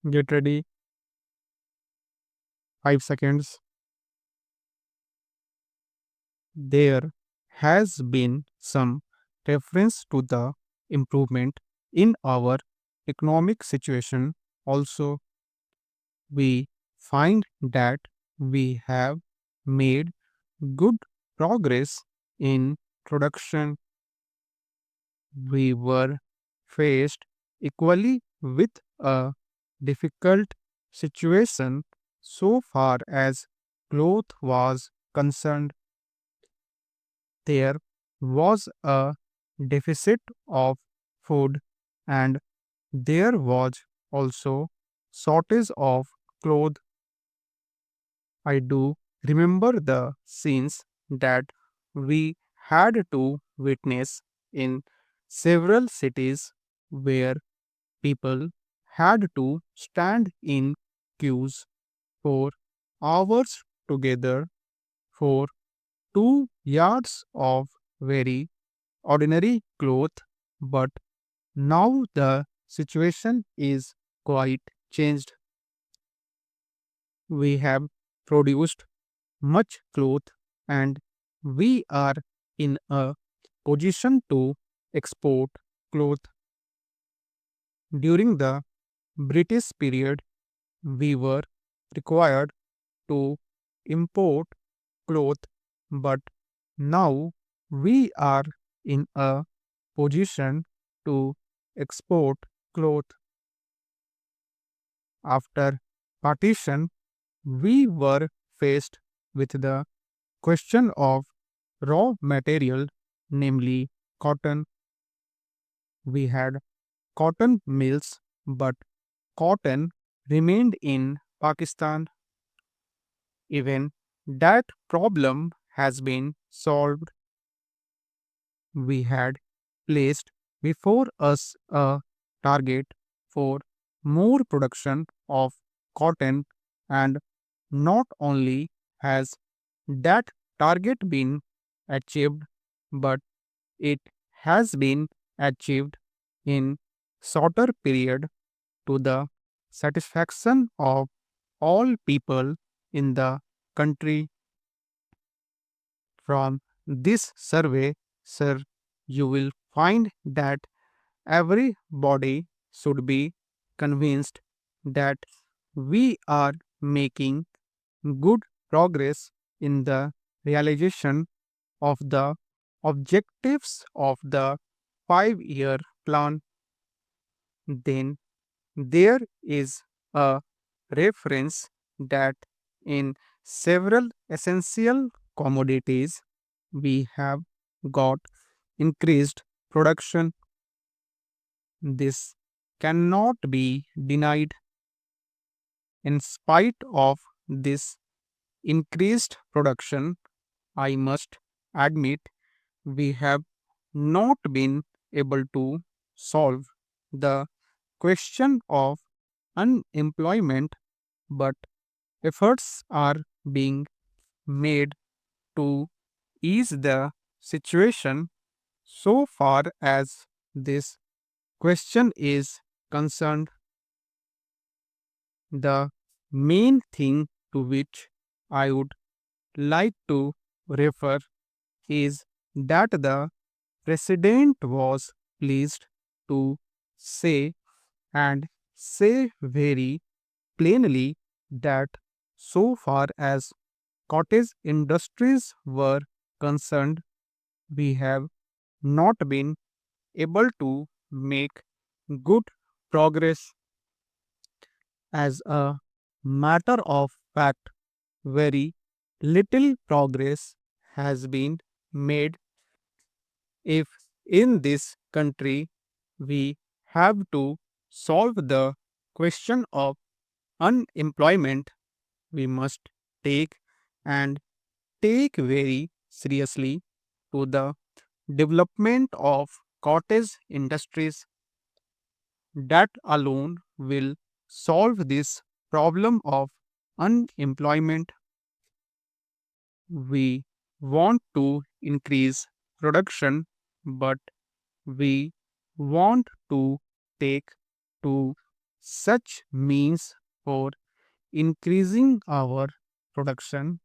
Get ready. 5 seconds. There has been some reference to the improvement in our economic situation. Also, we find that we have made good progress in production. We were faced equally with a difficult situation so far as cloth was concerned. There was a deficit of food and there was also shortage of clothes. I do remember the scenes that we had to witness in several cities where people had to stand in queues for hours together for 2 yards of very ordinary cloth, but now the situation is quite changed. We have produced much cloth and we are in a position to export cloth. During the British period, we were required to import cloth, but now we are in a position to export cloth. After partition, we were faced with the question of raw material, namely cotton. We had cotton mills, but cotton remained in Pakistan. Even that problem has been solved. We had placed before us a target for more production of cotton, and not only has that target been achieved, but it has been achieved in shorter period to the satisfaction of all people in the country. From this survey, sir, you will find that everybody should be convinced that we are making good progress in the realization of the objectives of the 5 year plan. Then there is a reference that in several essential commodities we have got increased production. This cannot be denied. In spite of this increased production, I must admit we have not been able to solve the question of unemployment, but efforts are being made to ease the situation so far as this question is concerned. The main thing to which I would like to refer is that the president was pleased to say and say very plainly that so far as cottage industries were concerned, we have not been able to make good progress. As a matter of fact, very little progress has been made. If in this country we have to solve the question of unemployment, we must take and take very seriously to the development of cottage industries. That alone will solve this problem of unemployment. We want to increase production, but we want to take to such means for increasing our production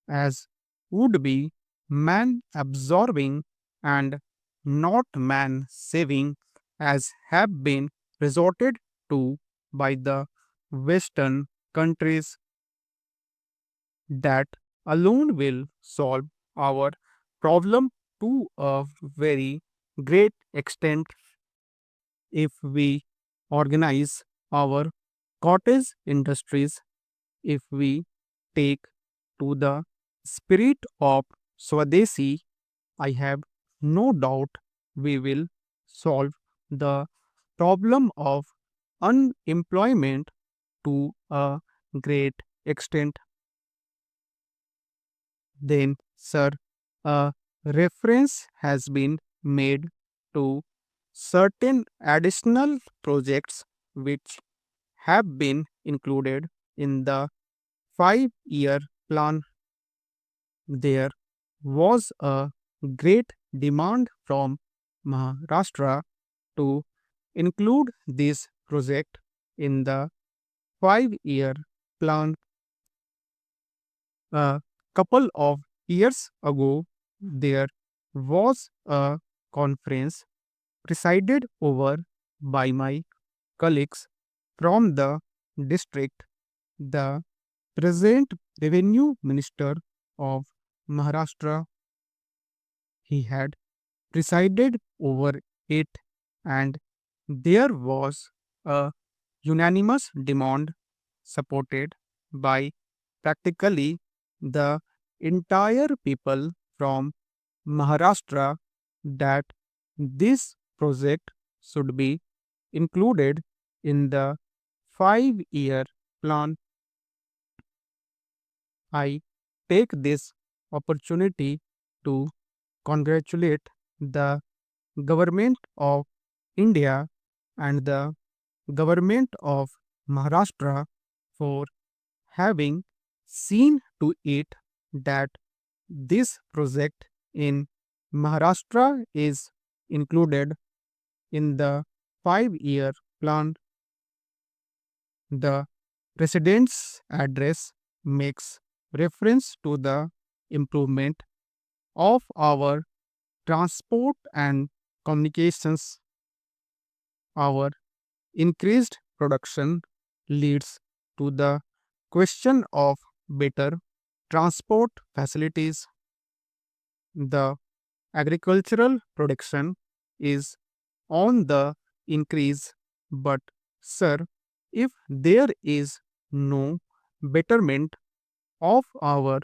as would be man absorbing and not man saving as have been resorted to by the Western countries that alone will solve our problem to a very great extent if we organize our cottage industries, if we take to the spirit of Swadeshi, I have no doubt we will solve the problem of unemployment to a great extent. Then, sir, a reference has been made to certain additional projects which have been included in the 5-year plan. There was a great demand from Maharashtra to include this project in the 5-year plan. A couple of years ago, there was a conference presided over by my colleagues from the district. The present revenue minister of Maharashtra, he had presided over it, and there was a unanimous demand supported by practically the entire people from Maharashtra that this project should be included in the 5-year plan. I take this opportunity to congratulate the government of India and the government of Maharashtra for having seen to it that this project in Maharashtra is included in the 5-year plan. The President's address makes reference to the improvement of our transport and communications. Our increased production leads to the question of better transport facilities. The agricultural production is on the increase, but, sir, if there is no betterment of our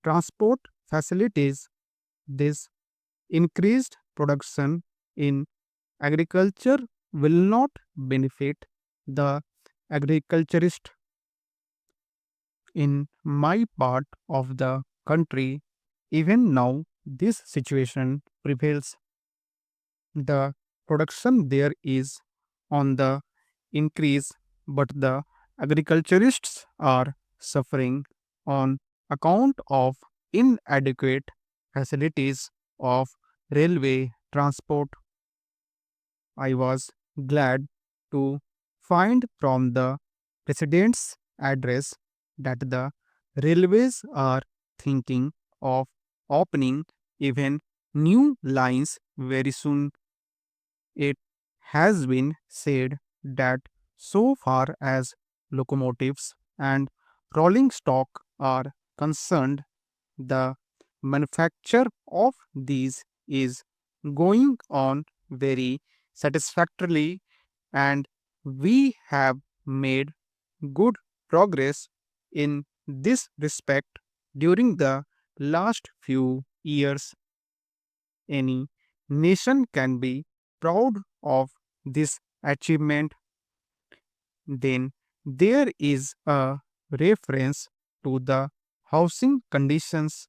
transport facilities, this increased production in agriculture will not benefit the agriculturist. In my part of the country, even now, this situation prevails. The production there is on the increase, but the agriculturists are suffering on account of inadequate facilities of railway transport. I was glad to find from the President's address that the railways are thinking of opening even new lines very soon. It has been said that so far as locomotives and rolling stock are concerned, the manufacture of these is going on very satisfactorily, and we have made good progress in this respect during the last few years. Any nation can be proud of this achievement. Then there is a reference to the housing conditions.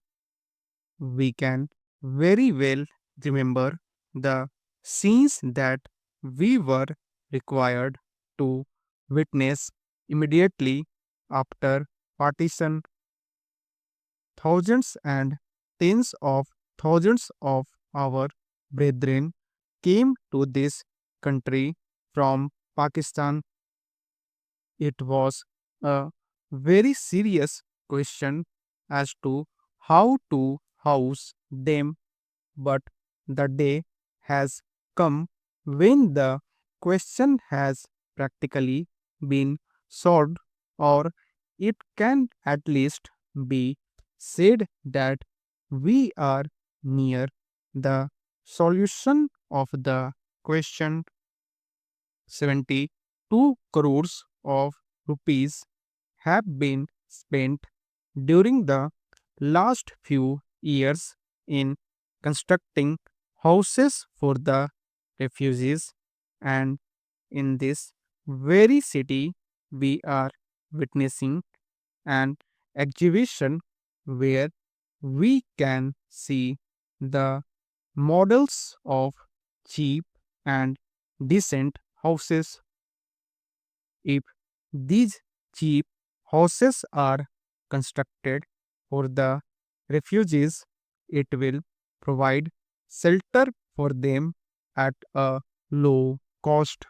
We can very well remember the scenes that we were required to witness immediately after partition. Thousands and tens of thousands of our brethren came to this country from Pakistan. It was a very serious question as to how to house them, but the day has come when the question has practically been solved, or it can at least be said that we are near the solution of the question. 72 crores of rupees have been spent during the last few years in constructing houses for the refugees, and in this very city we are witnessing an exhibition where we can see the models of cheap and decent houses. If these cheap houses are constructed for the refugees, it will provide shelter for them at a low cost.